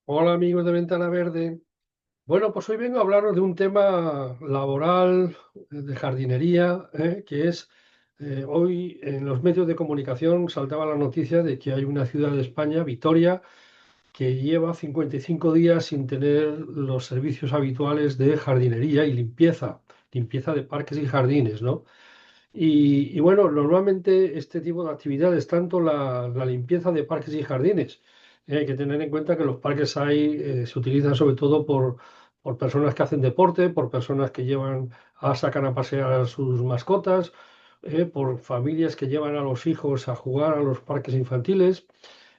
Hola amigos de Ventana Verde. Bueno, pues hoy vengo a hablaros de un tema laboral, de jardinería, que es, hoy en los medios de comunicación saltaba la noticia de que hay una ciudad de España, Vitoria, que lleva 55 días sin tener los servicios habituales de jardinería y limpieza de parques y jardines, ¿no? Y bueno, normalmente este tipo de actividades, tanto la limpieza de parques y jardines, hay que tener en cuenta que los parques se utilizan sobre todo por personas que hacen deporte, por personas que sacan a pasear a sus mascotas, por familias que llevan a los hijos a jugar a los parques infantiles,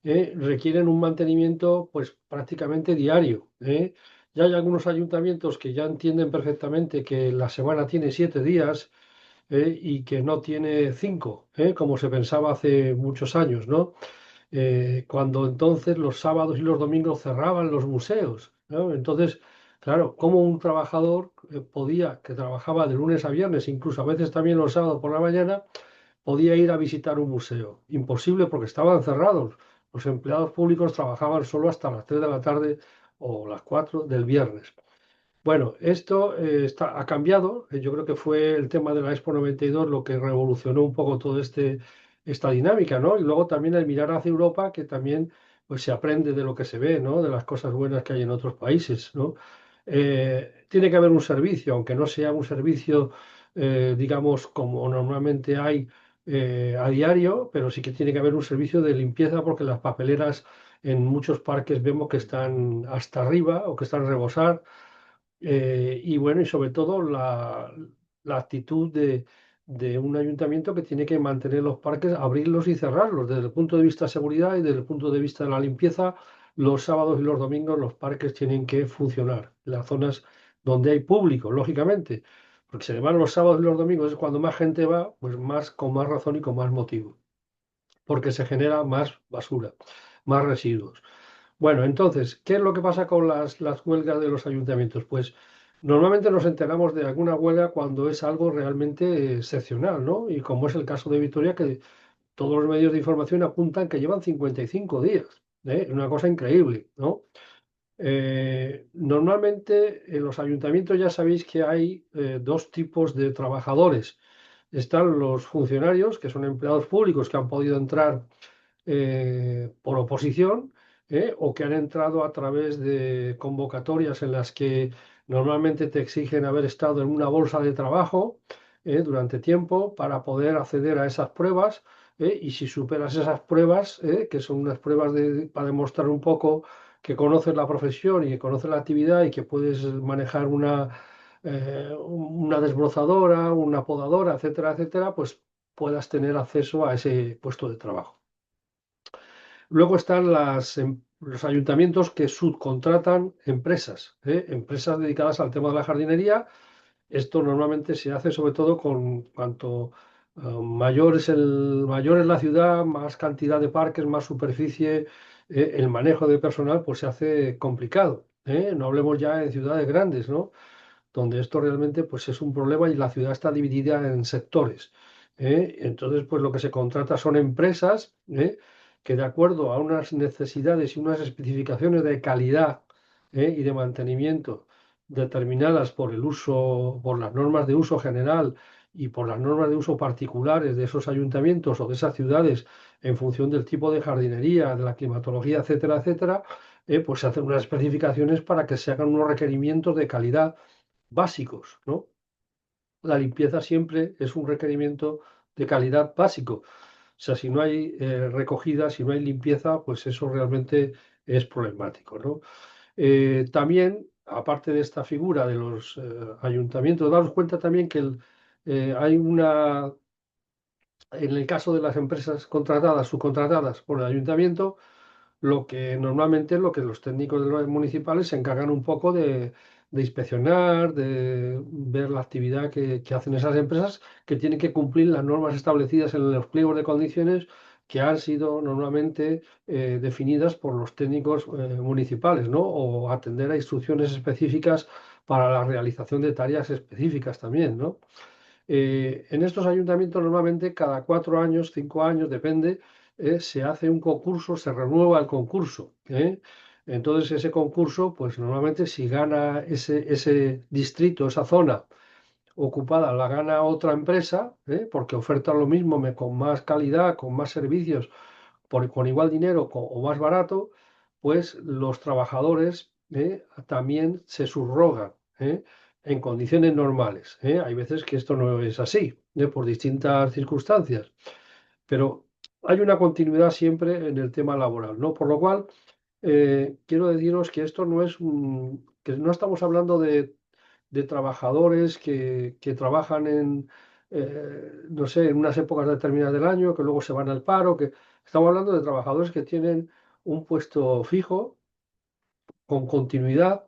requieren un mantenimiento pues prácticamente diario. Ya hay algunos ayuntamientos que ya entienden perfectamente que la semana tiene 7 días, y que no tiene cinco, como se pensaba hace muchos años, ¿no? Cuando entonces los sábados y los domingos cerraban los museos, ¿no? Entonces, claro, como un trabajador que trabajaba de lunes a viernes, incluso a veces también los sábados por la mañana, podía ir a visitar un museo? Imposible porque estaban cerrados. Los empleados públicos trabajaban solo hasta las 3 de la tarde o las 4 del viernes. Bueno, esto ha cambiado. Yo creo que fue el tema de la Expo 92 lo que revolucionó un poco esta dinámica, ¿no? Y luego también el mirar hacia Europa, que también pues, se aprende de lo que se ve, ¿no? De las cosas buenas que hay en otros países, ¿no? Tiene que haber un servicio, aunque no sea un servicio, digamos, como normalmente hay a diario, pero sí que tiene que haber un servicio de limpieza porque las papeleras en muchos parques vemos que están hasta arriba o que están a rebosar, y bueno, y sobre todo la actitud de un ayuntamiento que tiene que mantener los parques, abrirlos y cerrarlos. Desde el punto de vista de seguridad y desde el punto de vista de la limpieza, los sábados y los domingos los parques tienen que funcionar. Las zonas donde hay público, lógicamente, porque si además los sábados y los domingos es cuando más gente va, pues más, con más razón y con más motivo, porque se genera más basura, más residuos. Bueno, entonces, ¿qué es lo que pasa con las huelgas de los ayuntamientos? Pues normalmente nos enteramos de alguna huelga cuando es algo realmente excepcional, ¿no? Y como es el caso de Vitoria, que todos los medios de información apuntan que llevan 55 días, una cosa increíble, ¿no? Normalmente en los ayuntamientos ya sabéis que hay dos tipos de trabajadores. Están los funcionarios, que son empleados públicos que han podido entrar por oposición, o que han entrado a través de convocatorias en las que normalmente te exigen haber estado en una bolsa de trabajo durante tiempo para poder acceder a esas pruebas. Y si superas esas pruebas, que son unas pruebas para demostrar un poco que conoces la profesión y que conoces la actividad y que puedes manejar una desbrozadora, una podadora, etcétera, etcétera, pues puedas tener acceso a ese puesto de trabajo. Luego están los ayuntamientos que subcontratan empresas dedicadas al tema de la jardinería. Esto normalmente se hace sobre todo con cuanto mayor es la ciudad, más cantidad de parques, más superficie, el manejo de personal pues se hace complicado. No hablemos ya en ciudades grandes, ¿no? Donde esto realmente pues es un problema y la ciudad está dividida en sectores. Entonces, pues lo que se contrata son empresas, que de acuerdo a unas necesidades y unas especificaciones de calidad, y de mantenimiento determinadas por el uso, por las normas de uso general y por las normas de uso particulares de esos ayuntamientos o de esas ciudades en función del tipo de jardinería, de la climatología, etcétera, etcétera, pues se hacen unas especificaciones para que se hagan unos requerimientos de calidad básicos, ¿no? La limpieza siempre es un requerimiento de calidad básico. O sea, si no hay recogida, si no hay limpieza, pues eso realmente es problemático, ¿no? También, aparte de esta figura de los ayuntamientos, daros cuenta también que hay en el caso de las empresas contratadas, subcontratadas por el ayuntamiento, lo que normalmente lo que los técnicos de los municipales se encargan un poco de inspeccionar, de ver la actividad que hacen esas empresas, que tienen que cumplir las normas establecidas en los pliegos de condiciones que han sido normalmente definidas por los técnicos municipales, ¿no? O atender a instrucciones específicas para la realización de tareas específicas también, ¿no? En estos ayuntamientos normalmente cada 4 años, 5 años, depende, se hace un concurso, se renueva el concurso. Entonces ese concurso, pues normalmente si gana ese distrito, esa zona ocupada, la gana otra empresa, porque oferta lo mismo, con más calidad, con más servicios, con igual dinero o más barato, pues los trabajadores también se subrogan en condiciones normales. Hay veces que esto no es así, por distintas circunstancias, pero hay una continuidad siempre en el tema laboral, ¿no? Por lo cual, quiero deciros que esto no es que no estamos hablando de trabajadores que trabajan no sé, en unas épocas determinadas del año, que luego se van al paro, que estamos hablando de trabajadores que tienen un puesto fijo, con continuidad,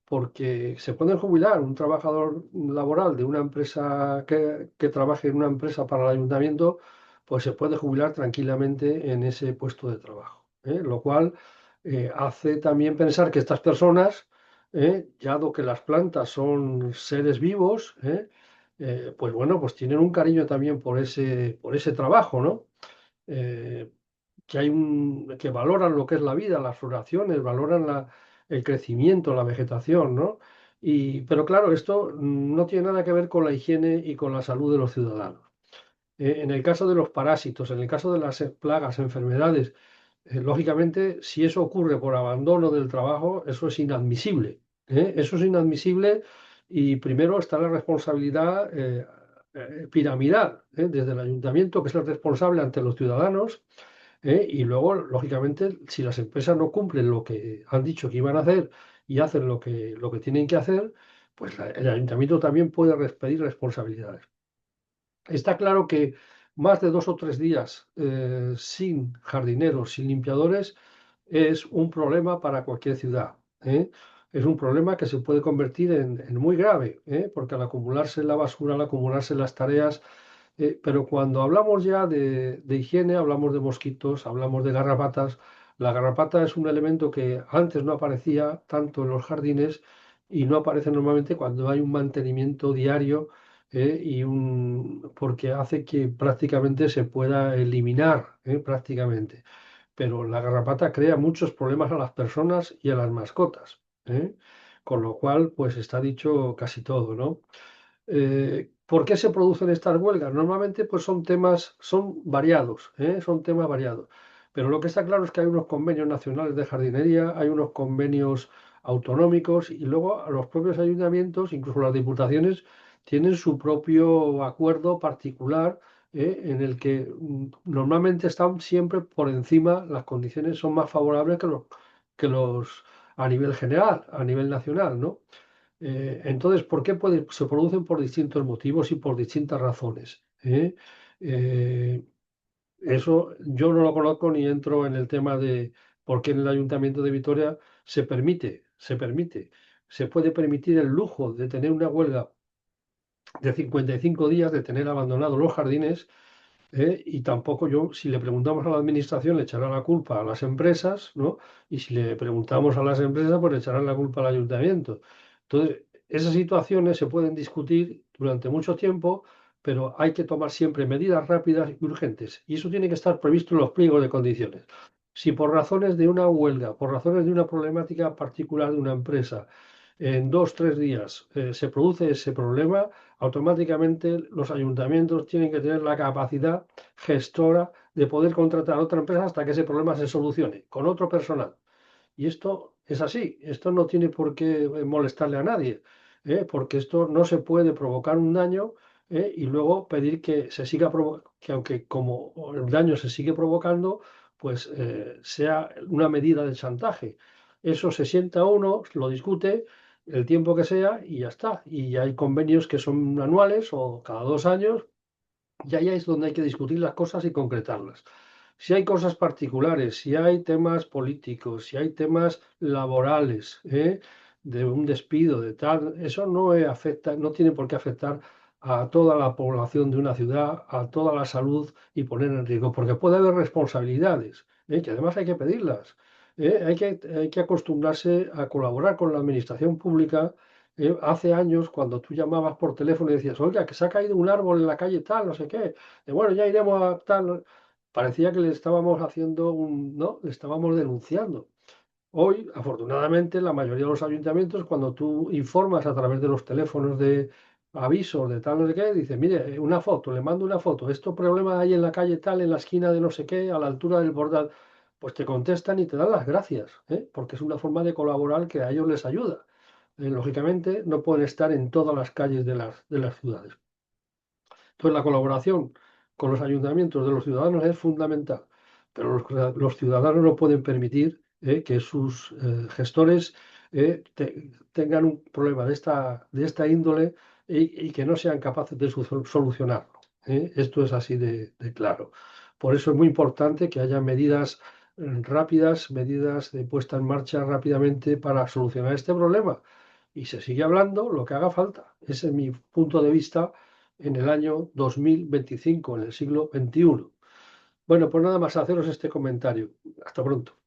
porque se pueden jubilar un trabajador laboral de una empresa que trabaje en una empresa para el ayuntamiento, pues se puede jubilar tranquilamente en ese puesto de trabajo, lo cual hace también pensar que estas personas, ya dado que las plantas son seres vivos, pues bueno, pues tienen un cariño también por ese trabajo, ¿no? Eh, que valoran lo que es la vida, las floraciones, valoran el crecimiento, la vegetación, ¿no? Pero claro, esto no tiene nada que ver con la higiene y con la salud de los ciudadanos. En el caso de los parásitos, en el caso de las plagas, enfermedades, lógicamente, si eso ocurre por abandono del trabajo, eso es inadmisible. Eso es inadmisible y primero está la responsabilidad piramidal, desde el ayuntamiento, que es el responsable ante los ciudadanos, y luego, lógicamente, si las empresas no cumplen lo que han dicho que iban a hacer y hacen lo que tienen que hacer, pues el ayuntamiento también puede pedir responsabilidades. Está claro que más de 2 o 3 días sin jardineros, sin limpiadores, es un problema para cualquier ciudad. Es un problema que se puede convertir en muy grave, porque al acumularse la basura, al acumularse las tareas, pero cuando hablamos ya de higiene, hablamos de mosquitos, hablamos de garrapatas. La garrapata es un elemento que antes no aparecía tanto en los jardines y no aparece normalmente cuando hay un mantenimiento diario, porque hace que prácticamente se pueda eliminar, prácticamente. Pero la garrapata crea muchos problemas a las personas y a las mascotas, con lo cual, pues está dicho casi todo, ¿no? ¿Por qué se producen estas huelgas? Normalmente pues son variados, son temas variados. Pero lo que está claro es que hay unos convenios nacionales de jardinería, hay unos convenios autonómicos y luego a los propios ayuntamientos, incluso las diputaciones, tienen su propio acuerdo particular, en el que normalmente están siempre por encima, las condiciones son más favorables que los a nivel general, a nivel nacional, ¿no? Entonces, ¿por qué se producen por distintos motivos y por distintas razones? Eh, Eso yo no lo conozco ni entro en el tema de por qué en el Ayuntamiento de Vitoria se puede permitir el lujo de tener una huelga de 55 días, de tener abandonados los jardines, y tampoco yo, si le preguntamos a la administración, le echará la culpa a las empresas, ¿no? Y si le preguntamos a las empresas, pues le echarán la culpa al ayuntamiento. Entonces, esas situaciones se pueden discutir durante mucho tiempo, pero hay que tomar siempre medidas rápidas y urgentes. Y eso tiene que estar previsto en los pliegos de condiciones. Si por razones de una huelga, por razones de una problemática particular de una empresa, en 2 o 3 días se produce ese problema, automáticamente los ayuntamientos tienen que tener la capacidad gestora de poder contratar a otra empresa hasta que ese problema se solucione con otro personal. Y esto es así, esto no tiene por qué molestarle a nadie, porque esto no se puede provocar un daño, y luego pedir que se siga que aunque como el daño se sigue provocando, pues sea una medida de chantaje. Eso se sienta uno, lo discute el tiempo que sea y ya está. Y hay convenios que son anuales o cada 2 años, y ahí es donde hay que discutir las cosas y concretarlas. Si hay cosas particulares, si hay temas políticos, si hay temas laborales, de un despido, de tal, eso no afecta, no tiene por qué afectar a toda la población de una ciudad, a toda la salud y poner en riesgo, porque puede haber responsabilidades, que además hay que pedirlas. Hay que acostumbrarse a colaborar con la administración pública. Hace años, cuando tú llamabas por teléfono y decías, oiga, que se ha caído un árbol en la calle tal, no sé qué, bueno, ya iremos a tal, parecía que le estábamos haciendo ¿no? Le estábamos denunciando. Hoy, afortunadamente, la mayoría de los ayuntamientos, cuando tú informas a través de los teléfonos de avisos de tal no sé qué, dice, mire, una foto, le mando una foto, esto problema hay en la calle tal, en la esquina de no sé qué, a la altura del bordal, pues te contestan y te dan las gracias, porque es una forma de colaborar que a ellos les ayuda. Lógicamente, no pueden estar en todas las calles de las ciudades. Entonces, la colaboración con los ayuntamientos de los ciudadanos es fundamental, pero los ciudadanos no pueden permitir que sus gestores tengan un problema de esta índole y que no sean capaces de solucionarlo. Esto es así de claro. Por eso es muy importante que haya medidas rápidas, medidas de puesta en marcha rápidamente para solucionar este problema. Y se sigue hablando lo que haga falta. Ese es mi punto de vista en el año 2025, en el siglo XXI. Bueno, pues nada más haceros este comentario. Hasta pronto.